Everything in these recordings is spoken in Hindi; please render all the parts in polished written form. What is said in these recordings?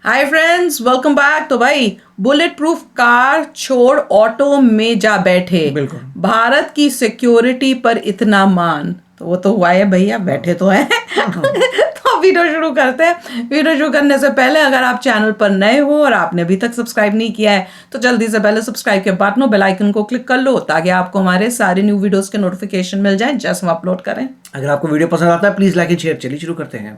Hi friends, welcome back. तो भाई बुलेट प्रूफ कार छोड़ ऑटो में जा बैठे। बिल्कुल। भारत की सिक्योरिटी पर इतना मान, तो वो तो हुआ है भैया, बैठे तो हैं। तो वीडियो शुरू करते हैं। वीडियो शुरू करने से पहले अगर आप चैनल पर नए हो और आपने अभी तक सब्सक्राइब नहीं किया है तो जल्दी से पहले सब्सक्राइब के बटन बेल आइकन को क्लिक कर लो ताकि आपको हमारे सारे न्यू वीडियोस के नोटिफिकेशन मिल जाए जैसे हम अपलोड करें। अगर आपको वीडियो पसंद आता है प्लीज लाइक एंड शेयर। चलिए शुरू करते हैं।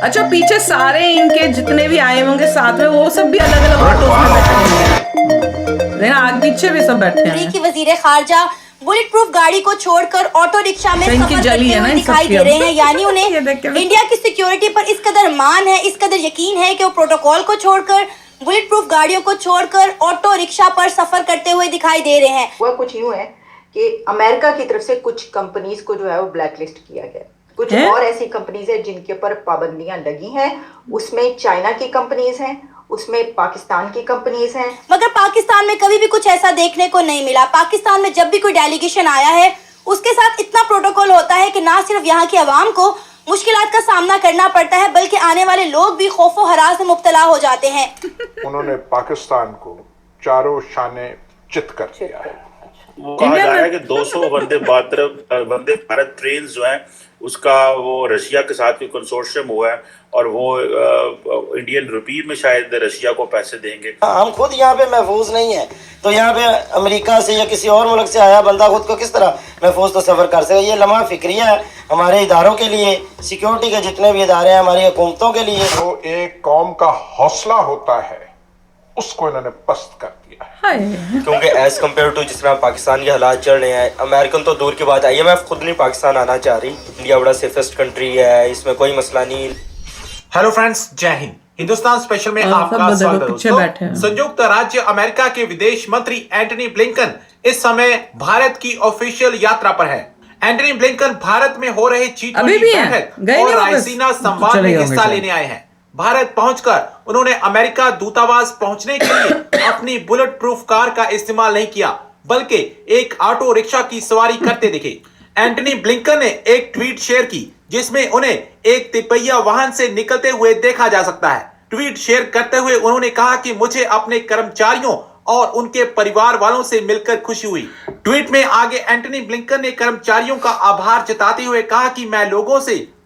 अच्छा, पीछे सारे इनके जितने भी आए होंगे साथ में वो सब भी अलग अलग ऑटोस में बैठे होंगे, लेकिन आगे पीछे भी सब बैठे हैं। की वजीर खारजा बुलेट प्रूफ गाड़ी को छोड़कर ऑटो रिक्शा में सफर करते हुए दिखाई दे रहे हैं। यानी उन्हें इंडिया की सिक्योरिटी पर इस कदर मान है, इस कदर यकीन है कि वो प्रोटोकॉल को छोड़कर बुलेट प्रूफ गाड़ियों को छोड़कर ऑटो रिक्शा पर सफर करते हुए दिखाई दे रहे हैं। वह कुछ यूं है कि अमेरिका की तरफ से कुछ कंपनीज को जो है वो ब्लैकलिस्ट किया गया। कुछ और ऐसी कंपनीज है जिनके ऊपर पाबंदियां लगी हैं। उसमें चाइना की कंपनीज हैं, उसमें पाकिस्तान की कंपनीज हैं। मगर पाकिस्तान में कभी भी कुछ ऐसा देखने को नहीं मिला। पाकिस्तान में जब भी कोई डेलीगेशन आया है उसके साथ इतना प्रोटोकॉल होता है कि ना सिर्फ यहाँ की आवाम को मुश्किलात का सामना करना पड़ता है बल्कि आने वाले लोग भी खौफो हरास में मुब्तला हो जाते हैं। उन्होंने पाकिस्तान को चारों शाने चित कर दिया है। वो कहा जा रहा है कि 200 वंदे भारत ट्रेन जो हैं उसका वो रशिया के साथ भी कंसोर्शियम हुआ है और वो इंडियन रुपी में शायद रशिया को पैसे देंगे। हम खुद यहाँ पे महफूज नहीं है तो यहाँ पे अमेरिका से या किसी और मुल्क से आया बंदा खुद को किस तरह महफूज तो सफ़र कर सके। ये लम्हा फिक्रिया है हमारे इदारों के लिए, सिक्योरिटी के जितने भी इदारे हैं हमारी हुकूमतों के लिए। जो एक कौम का हौसला होता है उसको इन्होंने पस्त कर दिया है। क्योंकि एज कम्पेयर टू जिस तरह पाकिस्तान के हालात चल रहे हैं, अमेरिकन तो दूर की बात है, IMF खुद नहीं पाकिस्तान आना चाह रही। इंडिया बड़ा सेफेस्ट कंट्री है, इसमें कोई मसला नहीं। हेलो फ्रेंड्स, जय हिंद। हिंदुस्तान स्पेशल में आपका स्वागत है दोस्तों। संयुक्त राज्य अमेरिका के विदेश मंत्री एंटनी ब्लिंकन इस समय भारत की ऑफिशियल यात्रा पर है। एंटनी ब्लिंकन भारत में हो रहे G20 बैठक और रायसीना संवाद में हिस्सा लेने आए हैं। भारत पहुंचकर उन्होंने अमेरिका दूतावास पहुंचने के लिए अपनी बुलेट प्रूफ कार का इस्तेमाल नहीं किया बल्कि एक ऑटो रिक्शा की सवारी करते दिखे। एंटनी ब्लिंकन ने एक ट्वीट शेयर की जिसमें उन्हें एक तिपहिया वाहन से निकलते हुए देखा जा सकता है। ट्वीट शेयर करते हुए उन्होंने कहा कि मुझे अपने कर्मचारियों और उनके परिवार वालों से मिलकर खुशी हुई। ट्वीट में आगे एंटनी ब्लिंकन ने कर्मचारियों का आभार जताते हुए कहा कि मैं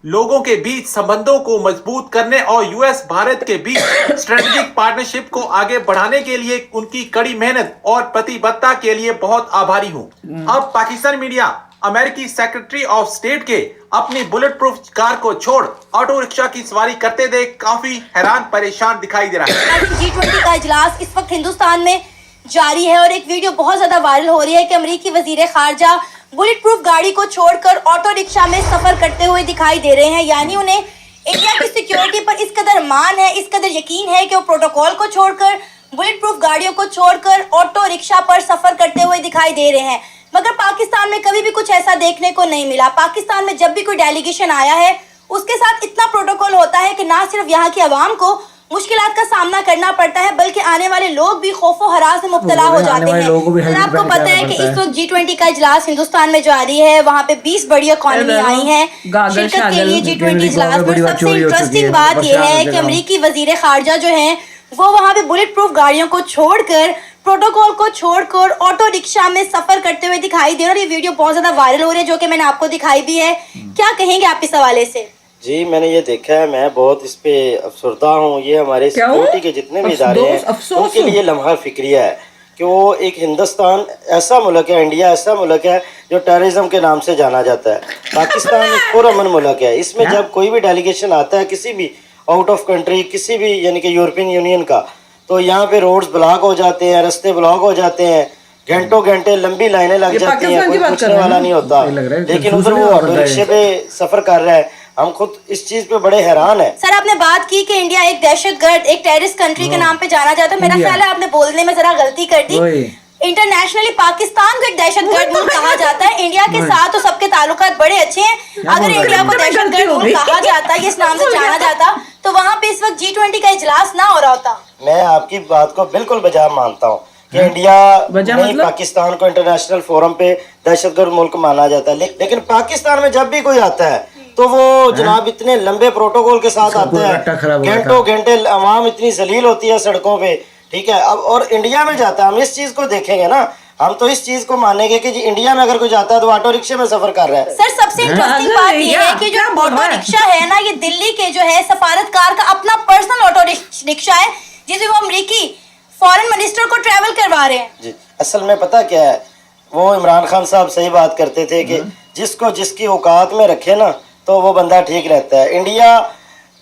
लोगों के बीच संबंधों को मजबूत करने और US भारत के बीच स्ट्रेटेजिक पार्टनरशिप को आगे बढ़ाने के लिए उनकी कड़ी मेहनत और प्रतिबद्धता के लिए बहुत आभारी हूं। अब पाकिस्तानी मीडिया अमेरिकी सेक्रेटरी ऑफ स्टेट के अपनी बुलेट प्रूफ कार को छोड़ ऑटो रिक्शा की सवारी करते देख काफी हैरान परेशान दिखाई दे रहा है। G20 का इजलास इस वक्त हिंदुस्तान में जारी है और एक वीडियो बहुत ज्यादा वायरल हो रही है कि अमेरिकी वजीर खारजा बुलेट प्रूफ गाड़ी को छोड़कर ऑटो रिक्शा में सफर करते हुए दिखाई दे रहे हैं। यानी उन्हें इंडिया की सिक्योरिटी पर इस कदर मान है, इस कदर यकीन है कि वो प्रोटोकॉल को छोड़कर बुलेट प्रूफ गाड़ियों को छोड़कर ऑटो रिक्शा पर सफर करते हुए दिखाई दे रहे हैं। मगर पाकिस्तान में कभी भी कुछ ऐसा देखने को नहीं मिला। पाकिस्तान में जब भी कोई डेलीगेशन आया है उसके साथ इतना प्रोटोकॉल होता है कि ना सिर्फ यहाँ की आवाम को मुश्किलात का सामना करना पड़ता है बल्कि आने वाले लोग भी खौफो हरास में मुब्तला हो जाते हैं। आपको पता है कि इस वक्त G20 का इजलास हिंदुस्तान में जारी है। वहाँ पे 20 बड़ी इकॉनमी आई हैं शिरकत के लिए G20 इजलास में। सबसे इंटरेस्टिंग बात यह है कि अमेरिकी वजीर खारजा जो हैं वो वहाँ पे बुलेट प्रूफ गाड़ियों को छोड़कर प्रोटोकॉल को छोड़कर ऑटो रिक्शा में सफर करते हुए दिखाई दे रहे हैं। ये वीडियो बहुत ज्यादा वायरल हो रही है जो कि मैंने आपको दिखाई भी है। क्या कहेंगे आप इस हवाले से? जी मैंने ये देखा है, मैं बहुत इस पे अफसरदा हूँ। ये हमारे सिक्योरिटी के जितने भी इदारे हैं उनके लिए लम्हा फिक्रिया है कि वो एक हिंदुस्तान ऐसा मुल्क है, इंडिया ऐसा मुल्क है जो टेररिज्म के नाम से जाना जाता है। पाकिस्तान एक पुरअमन मुल्क है। इसमें जब कोई भी डेलीगेशन आता है किसी भी आउट ऑफ कंट्री, किसी भी यानी कि यूरोपियन यूनियन का, तो यहाँ पे रोड्स ब्लॉक हो जाते हैं, रास्ते ब्लॉक हो जाते हैं, घंटों घंटे लंबी लाइनें लग जाती हैं, कोई पूछने वाला नहीं होता। लेकिन उधर वो ऑटो रिक्शे पे सफर कर रहा है। हम खुद इस चीज पे बड़े हैरान हैं। सर आपने बात की कि इंडिया एक दहशतगर्द, एक टेररिस्ट कंट्री के नाम पे जाना जाता है। मेरा ख्याल है आपने बोलने में जरा गलती कर दी। इंटरनेशनली पाकिस्तान को एक दहशतगर्द मुल्क कहा जाता है। इंडिया के साथ तो सबके ताल्लुकात बड़े अच्छे हैं। अगर इंडिया को दहशतगर्द मुल्क कहा जाता है, इस नाम से जाना जाता, तो वहाँ पे इस वक्त G20 का इजलास ना हो रहा होता। मैं आपकी बात को बिल्कुल बजा मानता हूँ कि इंडिया नहीं पाकिस्तान को इंटरनेशनल फोरम पे दहशतगर्द मुल्क माना जाता है। लेकिन पाकिस्तान में जब भी कोई आता है तो वो जनाब इतने लंबे प्रोटोकॉल के साथ आते हैं, घंटों घंटे आवाम इतनी जलील होती है सड़कों पे, ठीक है। अब और इंडिया में जाता है, हम इस चीज को देखेंगे ना, हम तो इस चीज को मानेंगे कि जी इंडिया में अगर कोई जाता है तो ऑटो रिक्शे में सफर कर रहा है। सर सबसे इंटरेस्टिंग बात ये है कि जो ऑटो रिक्शा है ना, ये दिल्ली के जो है सफारतकार का अपना पर्सनल ऑटो रिक्शा है, जिसमें वो अमेरिकी फॉरेन मिनिस्टर को ट्रैवल करवा रहे हैं। जी, असल में पता क्या है, वो इमरान खान साहब सही बात करते थे कि जिसको जिसकी औकात में रखे ना तो वो बंदा ठीक रहता है। इंडिया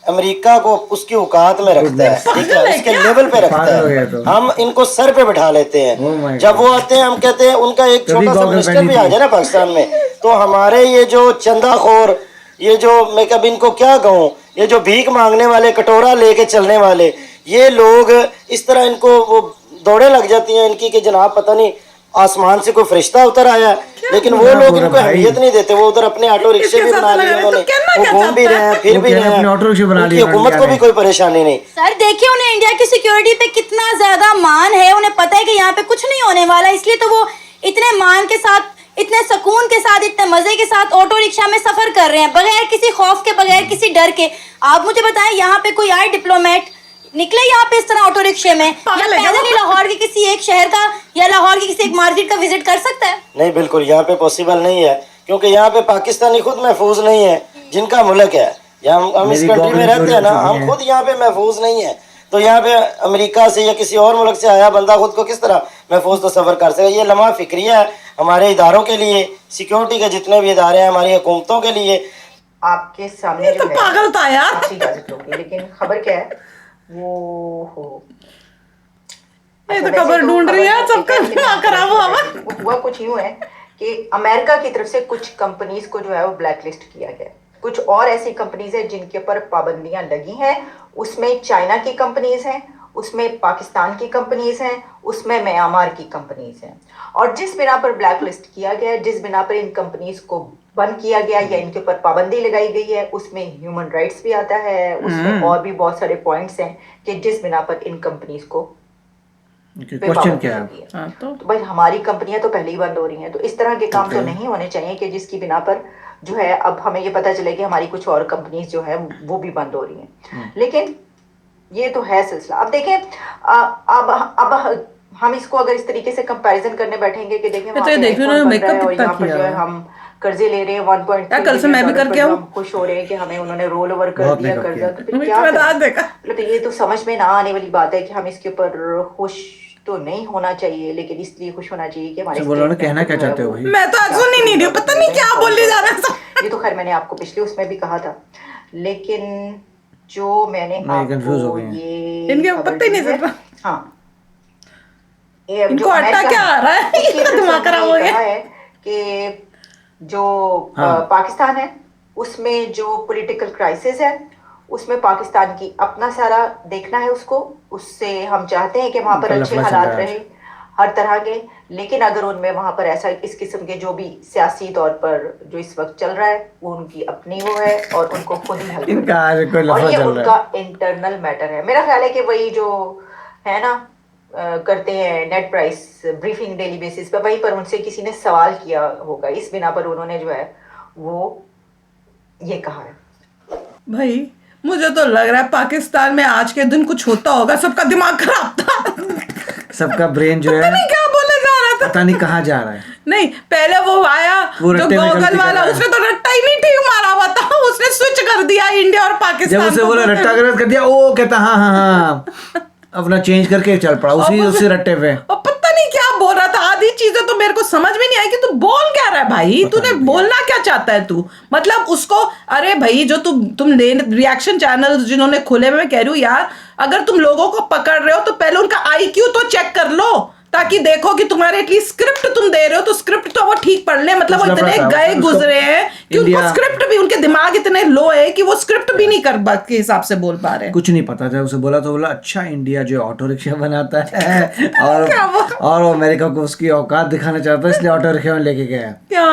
अमेरिका को उसकी औकात में रखता है, ठीक है, उसके लेवल पे रखता है। हम इनको सर पे बैठा लेते हैं, जब वो आते हैं हम कहते हैं उनका एक छोटा सा मिनिस्टर भी आ जाए ना पाकिस्तान में, तो हमारे ये जो चंदाखोर, ये जो मैं कभी इनको क्या कहूँ, ये जो भीख मांगने वाले, कटोरा लेके चलने वाले ये लोग, इस तरह इनको वो दौड़े लग जाती हैं इनकी कि जनाब पता नहीं आसमान से कोई फरिश्ता उतर आया है, लेकिन वो लोग इनको अहमियत नहीं देते। वो उधर अपने ऑटो रिक्शे भी बना लिए उन्होंने, वो घूम भी रहे हैं, फिर भी रहे हैं, उनकी हुकूमत को भी कोई परेशानी नहीं। सर देखिए उन्हें इंडिया की सिक्योरिटी पे कितना ज्यादा मान है, उन्हें पता है कि यहाँ पे कुछ नहीं होने वाला, इसलिए तो वो इतने मान के साथ, इतने सुकून के साथ, इतने मजे के साथ ऑटो रिक्शा में सफर कर रहे हैं, बगैर किसी खौफ के, बगैर किसी डर के। आप मुझे बताएं यहाँ पे कोई आए डिप्लोमेट निकले यहाँ पे इस तरह ऑटो रिक्शे में, या पैदल ही लाहौर के किसी एक शहर का या लाहौर की किसी एक मार्केट का विजिट कर सकता है? नहीं, बिल्कुल यहाँ पे पॉसिबल नहीं है, क्योंकि यहाँ पे पाकिस्तानी खुद महफूज नहीं है, जिनका मुल्क है। हम इस कंट्री में रहते हैं ना, हम खुद यहाँ पे महफूज नहीं है, तो यहाँ पे अमेरिका से या किसी और मुल्क से आया बंदा खुद को किस तरह महफूज तो सफर कर सके। ये लम्हा फिक्रिया है हमारे इदारों के लिए, सिक्योरिटी के जितने भी इदारे हैं, हमारी हुकूमतों के लिए। आपके सामने जो है पागल था यार, इजाजत होगी, लेकिन खबर क्या है वो हो, ये तो खबर ढूंढ रही है, सबका दिमाग खराब हुआ कुछ यूं है कि अमेरिका की तरफ से कुछ कंपनीज को जो है वो ब्लैकलिस्ट किया गया। कुछ और ऐसी कंपनीज है जिनके ऊपर पाबंदियां लगी हैं, उसमें चाइना की कंपनीज हैं, उसमें पाकिस्तान की कंपनीज हैं, उसमें म्यांमार की कंपनीज हैं। और जिस बिना पर ब्लैकलिस्ट किया गया है, जिस बिना पर इन कंपनीज को बंद किया गया या इनके ऊपर पाबंदी लगाई गई है, उसमें ह्यूमन राइट्स भी आता है, उसमें और भी बहुत सारे पॉइंट्स हैं कि जिस बिना पर इन कंपनीज को क्वेश्चन क्या है। तो भाई हमारी कंपनियां तो पहले ही बंद हो रही हैं, तो इस तरह के काम तो नहीं होने चाहिए कि जिसकी बिना पर जो है अब हमें ये पता चले कि हमारी कुछ और कंपनीज जो है वो भी बंद हो रही हैं। लेकिन ये तो है सिलसिला। अब देखें, अब हम इसको अगर इस तरीके से कंपैरिजन करने बैठेंगे कि देखें तो देख लो मेकअप कितना किया है, हम कर्जे ले रहे हैं 1.3 कल से मैं भी करके आऊं, हम खुश हो रहे हैं कि हमें उन्होंने रोल ओवर कर दिया कर्जा, तो फिर क्या मतलब ये तो समझ में ना आने वाली बात है कि हम इसके ऊपर खुश तो नहीं होना चाहिए, लेकिन इसलिए खुश होना चाहिए कि हमारे बोलो ना, कहना क्या चाहते हो भाई? मैं तो आज सुन ही नहीं रही हूं, पता नहीं क्या बोलने जा रहा है। ये तो खैर मैंने आपको पिछले उसमें भी कहा था, लेकिन जो मैंने आपको ये इनके पता ही नहीं चल रहा। हाँ, इनको अट्टा क्या आ रहा है, दिमाग खराब हो गया है कि जो पाकिस्तान है उसमें जो पॉलिटिकल क्राइसिस है, उसमें पाकिस्तान की अपना सारा देखना है उसको, उससे हम चाहते हैं कि वहाँ पर अच्छे हालात रहे हर तरह के, लेकिन अगर उनमें वहाँ पर ऐसा इस किस्म के जो भी सियासी तौर पर जो इस वक्त चल रहा है वो उनकी अपनी वो है और उनको खुद ही हल करना, और ये उनका इंटरनल मैटर है। मेरा ख्याल है कि वही जो है ना करते हैं net price briefing daily basis पर, वहीं पर उनसे किसी ने सवाल किया होगा, इस बिना पर उन्होंने जो है वो ये कहा है। भाई मुझे तो लग रहा है पाकिस्तान में आज के दिन कुछ होता होगा, सबका दिमाग खराब था, सबका ब्रेन जो है नहीं क्या बोले जा रहा था, पता नहीं कहाँ जा रहा है। नहीं पहले वो आया जो गॉगल वाला, उसने तो रट्टा ही नहीं ठीक मारा हुआ था, उसने स्विच कर दिया इंडिया और पाकिस्तान। जब उसे बोला रट्टा कर दिया, वो कहता हाँ हाँ हाँ अपना चेंज करके चल पड़ा उसी रट्टे पे। और पता नहीं क्या बोल रहा था, आधी चीजें तो मेरे को समझ में नहीं आई कि तू बोल क्या रहा है भाई, तूने बोलना क्या चाहता है तू, मतलब उसको। अरे भाई जो तुम रिएक्शन चैनल जिन्होंने खोले, मैं कह रही हूँ यार, अगर तुम लोगों को पकड़ रहे हो तो पहले उनका IQ तो चेक कर लो, ताकि देखो कि तुम्हारे एटलीस्ट स्क्रिप्ट तुम दे रहे हो तो स्क्रिप्ट तो वो ठीक पढ़ ले। मतलब वो इतने गए गुजरे हैं कि उनको स्क्रिप्ट भी, उनके दिमाग इतने लो है कि वो स्क्रिप्ट भी नहीं कर बात के हिसाब से बोल पा रहे हैं। कुछ नहीं पता था, उसे बोला तो बोला अच्छा इंडिया जो ऑटो रिक्शा बनाता है और वो अमेरिका को उसकी औकात दिखाना चाहता है, इसलिए ऑटो रिक्शा में लेके गया। क्या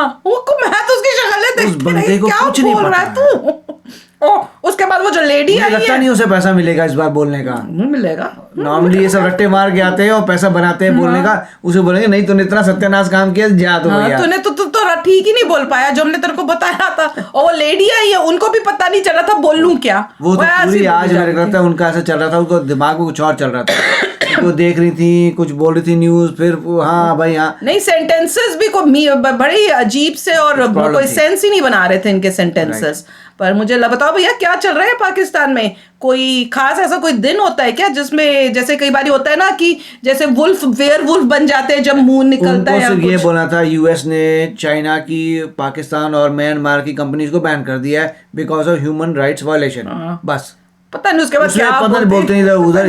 मैं तो उसकी शक्ल देख के नहीं, क्या बोल रहा है तू? उसके बाद वो जो लेडी आई है, लगता नहीं उसे पैसा मिलेगा इस बार बोलने का। नहीं मिलेगा, नॉर्मली ये सब रट्टे मार के आते हैं और पैसा बनाते हैं बोलने का, उसे बोलेंगे नहीं तूने इतना सत्यानाश काम किया जा तो भैया। तूने तो ठीक ही नहीं बोल पाया जो हमने तेरे को बताया था। और वो लेडी आई है, उनको भी पता नहीं चल रहा था बोलूं क्या। वो तो पूरी आज मेरे को लगता है उनका ऐसा चल रहा था, उनको दिमाग में कुछ और चल रहा था। वो देख रही थी, कुछ बोल रही थी न्यूज, फिर हाँ भाई हाँ नहीं, सेंटेंसेस भी बड़े अजीब से और कोई सेंस ही नहीं बना रहे थे इनके सेंटेंसेस। पर मुझे बताओ भैया क्या चल रहा है पाकिस्तान में? कोई खास ऐसा कोई दिन होता है क्या जिसमें जैसे कई बार होता है ना कि जैसे वुल्फ वेयरवुल्फ बन जाते हैं जब मुंह निकलता है? सिर्फ ये बोला था यूएस ने चाइना की, पाकिस्तान और म्यांमार की कंपनीज को बैन कर दिया है because of human rights violation. बस पता नहीं उसके बाद क्या बोलते हैं, उधर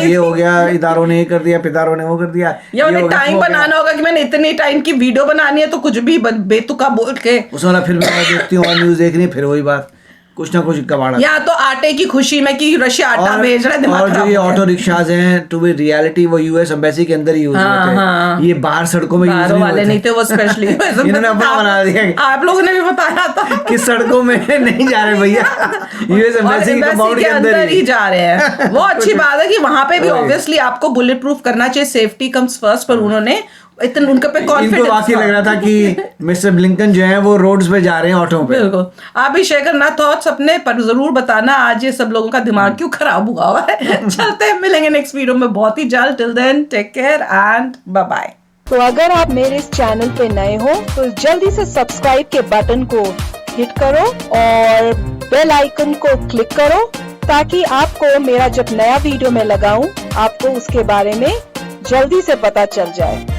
ये हो गया, इदारों ने ये कर दिया, पिदारों ने वो कर दिया। या उन्हें टाइम बनाना होगा कि मैंने इतने टाइम की वीडियो बनानी है, तो कुछ भी बेतुका बोल के उसमें फिर मैं देखती हूँ न्यूज देखनी, फिर वही बात कुछ ना कुछ कबाड़ा। या तो आटे की खुशी में कि रशिया आटा भेज रहा है। और जो ये ऑटो रिक्शाज हैं टू बी रियलिटी वो यूएस एम्बेसी के अंदर ही यूज होते हैं, ये बाहर सड़कों में यूज वाले नहीं थे वो स्पेशली इन्होंने अपना बना दिया। आप लोगों ने भी बताया था कि सड़कों में नहीं जा रहे भैया, यूएस एम्बेसी के कंपाउंड के अंदर ही जा रहे हैं। वो अच्छी बात है कि वहां पे भी ऑब्वियसली आपको बुलेट प्रूफ करना चाहिए, सेफ्टी कम्स फर्स्ट। पर उन्होंने इतना उनके पे कॉन्फिडेंस, इनको वाकई लग रहा था कि मिस्टर ब्लिंकन जो है वो रोड्स पे जा रहे हैं ऑटो पे। बिल्कुल। आप भी शेयर करना थॉट्स अपने, पर जरूर बताना आज ये सब लोगों का दिमाग क्यों खराब हुआ है। चलते हैं, मिलेंगे नेक्स्ट वीडियो में बहुत ही जल्द। Till then take care and bye bye. तो अगर आप मेरे इस चैनल पे नए हो तो जल्दी से सब्सक्राइब के बटन को हिट करो और बेल आइकन को क्लिक करो ताकि आपको मेरा जब नया वीडियो मैं लगाऊं आपको उसके बारे में जल्दी से पता चल जाए।